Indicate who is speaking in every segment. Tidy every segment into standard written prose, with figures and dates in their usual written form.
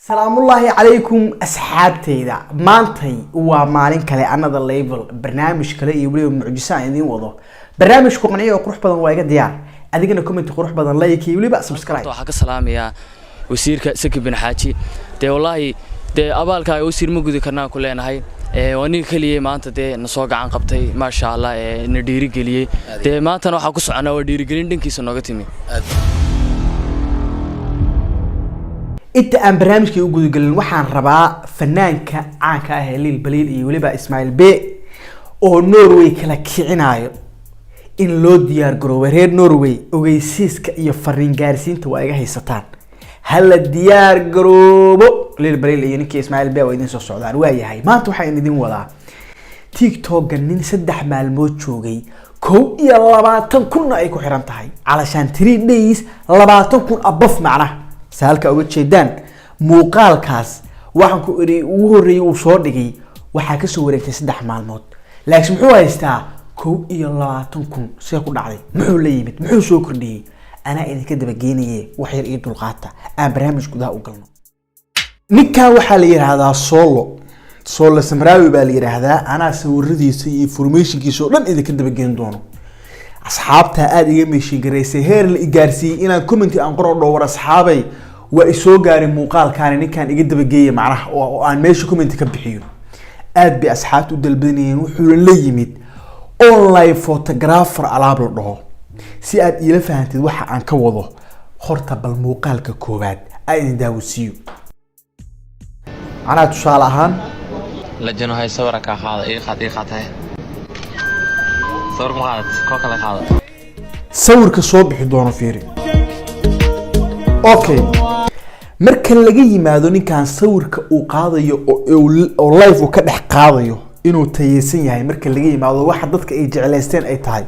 Speaker 1: السلام الله عليكم أصحابتي مانتي ومالين كلا another level برنامج كلا يبليو معجزة عندي وضع برنامج قرنية وقروح بدن وايد ديار أديكنا كومنت قروح بدن لايك يبلي بقى سبسكرايب
Speaker 2: waxaa ka salaamaya wasiirka Saki bin Xaaji wallahi abaalka ay wasiir ma gudi karnaa ku leenahay wani kaliye maanta na soo gacan qabtay ma sha Allah na dhiiri galiyay maanta waxa ku soconaa waa dhiiri gelin dhankiisa nooga timi
Speaker 1: inta aan barnaamijkii u gudgalin waxaan rabaa fanaanka caanka ah ee Lil Baliil iyo waliba Ismail B oo Norway kala kicinayo in loo diyaar garoobo reer Norway ogeysiiska iyo fariin gaarsiinta waa iga haysataan hal diyaar garoobo Lil Baliil iyo ninkii Ismail B oo idin soo socdaan waa yahay maanta waxaan idin wadaa TikTok nin 3 maalmood joogay 22,000 ay ku xiran tahay علشان 3 days 20,000 above macnaha سالك أول شيء دان مقال كاس واحد كوري وهوري وصادقي واحد كسوري تسدح مع الموت لكن محو يستا كو يلا تنكم سيقول عليه محو ليمت محو شكر لي أنا إذا كده بجيني وحير إيد القاطع أنا برامج كده أقولنا نكا وحالي هذا صولو سمراوي بالي هذا أنا سوردي سي فورميشن كيسو لن إذا كده بجين دونه أصحابتها آدي يمشي جريسي هير الإجارسي إنا كومنتي أنقرأ دور أصحابي وإسوا جاري مقال كان كان يجد بجيه معه وأنا ماشي كومنتي كبحيو آد بأصحابته الدلبنين وحول اللي يميت أونلاين فوتوغرافر على بلده سياد يلفها أنت وحى عن كوضه خرطة بالمقال ككوبات أين داوسيو أنا تشالهان
Speaker 3: لجنو هاي صورك هذا إيه خاطي صور مقاد كوكا هذا
Speaker 1: صورك صوب حدونا فيري أوكي مركل لقي ما ذوني كان صورك وقاضي أو لايف وكده قاضيه إنه تيسين يعني مركل لقي ما ذو واحد ضدك يجي على ستين أي تاي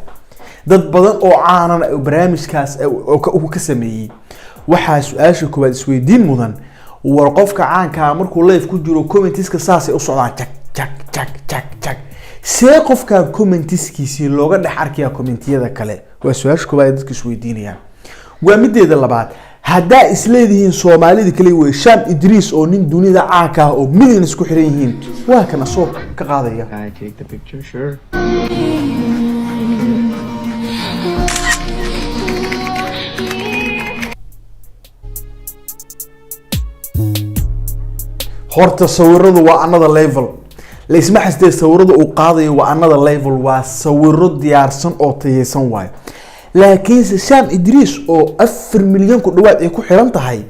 Speaker 1: ضد بدن أو عانا أو برامج كاس أو كسمي واحد سؤال كوباد سويدين مدن ورقفك عان كامرك لايف كجرو كومنتيس كساسي أصلا تك سيقف كان كومنتيسكيسي لوغا دحاركيا كومنتيدا كله وسؤال كوباد dadka isweydiinayaan waa mideeda labaad hadaa isleedihiin Soomaalida kale way Sham Idris oo nin dunida caanka ah oo milyan isku xiran yihiin waa kana soo ka qaadaya
Speaker 4: I take the picture sure
Speaker 1: horta sawiradu waa another level ليسمح حسدي صورده وقاضي وanother level وصورده ديارسن oo tayeysan waay laakiin Sham Idris oo 4 milyan ku dhawaad ay ku xiran tahay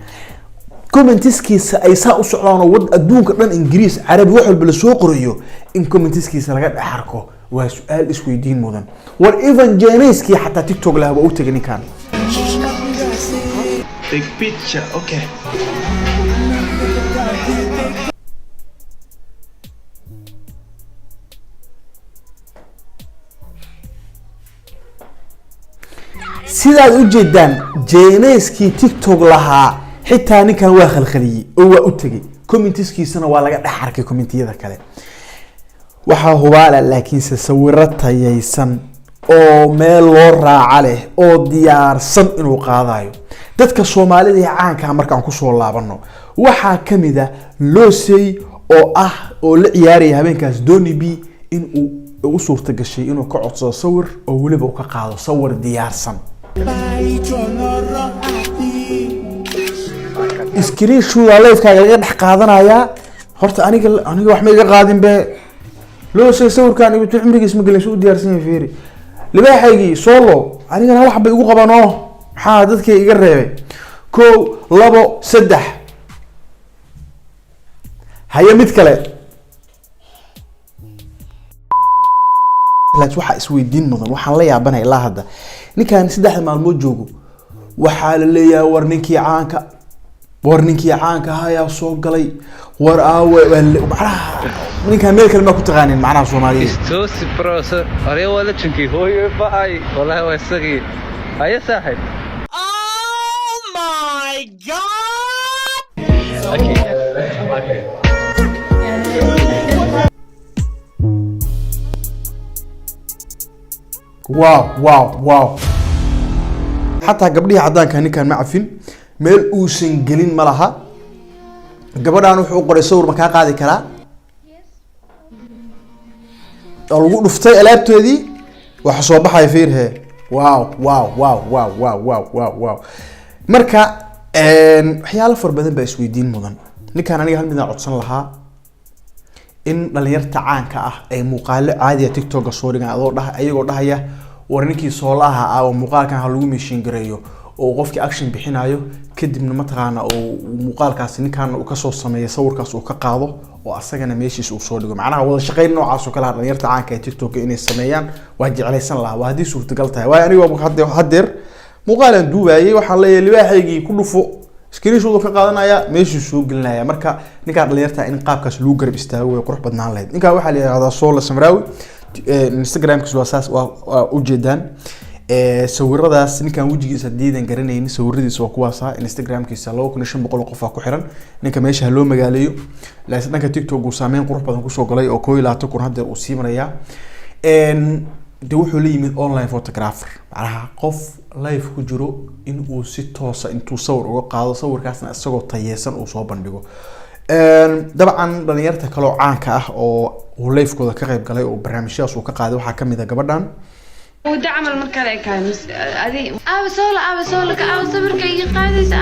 Speaker 1: commentiskiisa ay saa u socdaan wad adduunka dhan Ingiriis Carabi wax walba la soo qoriyo in commentiskiisa laga dhaxarko waa su'aal isweydiin mudan war even Janeski hatta TikTok laha u tagani kan
Speaker 4: big picture okay
Speaker 1: sidaad u jeedaan Janeski TikTok lahaa xitaa ninkan waa khalkhaliyay oo waa u tagay commentiskiisana waa laga dhaxarkay commentiyada kale waxa hubaala laakiin sawirro tayeysan oo meel loo raaca leh oo diyaarsan inuu qaadayo dadka Soomaalida ee caanka markaan ku soo laabano waxa kamida Loosey oo la ciyaaraya habeenkaas Donny B in uu u suurta gashay inuu ka codsado sawir oo waliba uu ka qaado sawir diyaarsan iskriin shuu live kaaga laga dhax qaadanaya horta aniga wax ma iga qaadin be Loosey sawirkan iyo cimrigiis ma galayso u diyaarsan yahay fiiri libaaxaygi solo aniga hal xabay ugu qabano maxaa dadka iga reebay 1 2 3 haya mid kale waxa isweydiin mudan waxaan la yaabanahay ilaa hadda ninkan 3 maalmood joogo waxa la leeyahay war ninkii caanka ayaa soo galay war ninkan meel kale ma ku taqaanin macnaha Soomaaliyeed
Speaker 3: توسي بروسر أريا ولا تشنكي هو يبقى والله هو السقي هيا ساحب
Speaker 5: Oh my god!
Speaker 3: أكيد
Speaker 1: واو حتى قبلها عدان كان معفن meel uusan gelin malaha gabadhaan wuxuu qoray sawir ma kaa qaadi karaa oo lagu dhuftay alaabtoodii waxa soo baxay fiirhe wow marka waxyaalo far badan baa isweydiin mudan ninkaan aniga hal mid aan codsan lahaa in dhalinyarta caanka ah ay muuqaalo caadiya TikTok soo dhigaan ayagoo dhahaya war ninkii soolaha ah oo muuqaalkan ha lagu meeshin gareeyo oo qofkii action bixinayo kadibna mataqaana oo muuqaalkaas ninkan uu ka soo sameeyo sawirkaas uu ka qaado oo asagana meeshiisa uu soo dhigo macnaha wada shaqeyn noocaas oo kala dhalinyarta caanka ee TikTok inay sameeyaan waa jeclaysan lahaa waa hadii suurtagal tahay waa aniga hadeer muuqaalan duubayay waxaan leeyahay libaaxaygii ku dhufo screenshot ka qaadanaya meeshii soo gelinaya marka ninka dhalinyarta in qaabkaas lagu garab istaago way qurux badnaan lahayd ninka waxa la yiraahdaa Soola Samraawi Instagram-kiisa waa u jeedaan sawiradaas ninkan wajigiisa diidan garanaynin sawiradiisa waa kuwaas Instagram-kiisa 2500 qof ku xiran ninka meesha loo magaaleeyo laakiin dhanka TikTok uu saameyn qurux badan ku soo galay oo 12 kun hadda uu sii maraya de wuxuu la yimid online photographer macnaha qof live ku jiro in uu si toos ah intuu sawir uga qaado sawirkaasna isagoo tayeysan uu soo bandhigo dabcan dhalinyarta kale oo caanka ah oo uu live-kooda ka qayb galay oo barnaamijyadas uu ka qaaday waxaa kamid ah gabadhan
Speaker 6: وده عمل مركز كان أدي أبى سولا كأبى صبر كي قادس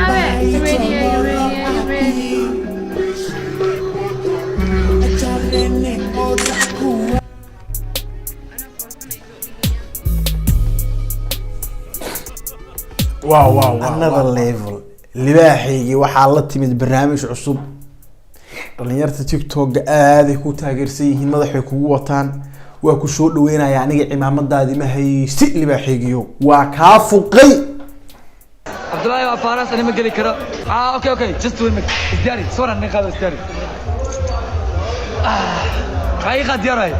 Speaker 1: واو another level libaaxigi waxaa la timid barnaamij cusub dhalinyarta TikTok aad ay ku taageersan yihiin madaxay kugu wataan waa ku soo dhaweynaya aniga cimaamadaadi ma haysti libaaxigiyo waa ka fuqay
Speaker 7: Abdullahi waa faras anima gali karo okay just wait isdiari soo ran qado isdiari ay qadyaray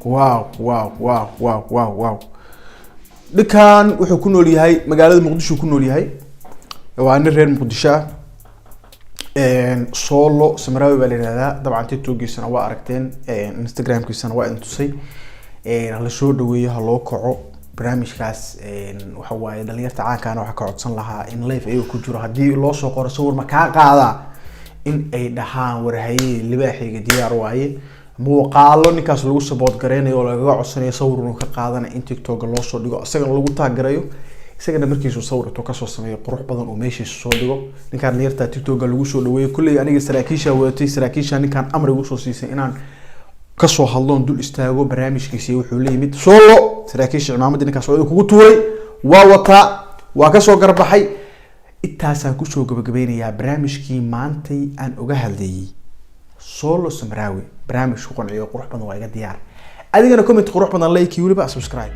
Speaker 7: wow dhikan wuxuu ku nool yahay magaalada Muqdisho ku nool yahay waa nin reer Muqdisho Solo Samraawi baa la yiraahdaa dabcan TikTok-giisana waa aragteen Instagram-kiisana waa intusay la soo dhaweeyo ha loo kaco barnaamijkaas waxa waaye dhalinyarta caanka waxa ka codsan lahaa in live ay ku jiro hadii loo soo qoro sawir ma ka qaada in ay dhahaan warhaye libaaxiga diyaar waaye muuqaalo ninkaas lagu support gareynayo oo laga codsanayo sawir inuu ka qaadana in TikTok loo soo dhigo isaga lagu taagarayo isagana markiisu sawirto ka soo sameeyo qurux badan oo meeshiisa soo dhigo ninkan dhalinyarta TikTok lagu soo dhaweeyo kulli aniga saraakiisha ninkan amri ugu soo siisay inaan ka soo hadloon dul istaago barnaamijkiisa wuxuu leeyimid Solo saraakiisha cimaamada ninkaas oo kugu tuuray waa wata waa ka soo garbaxay intaasaan ku soo gabagabeynaya barnaamijkii maantay aan uga hadlayay Solo Samraawi barnaamij ku qanciyo qurux badan waa iga diyaar adigana comment qurux badan like iyo waliba subscribe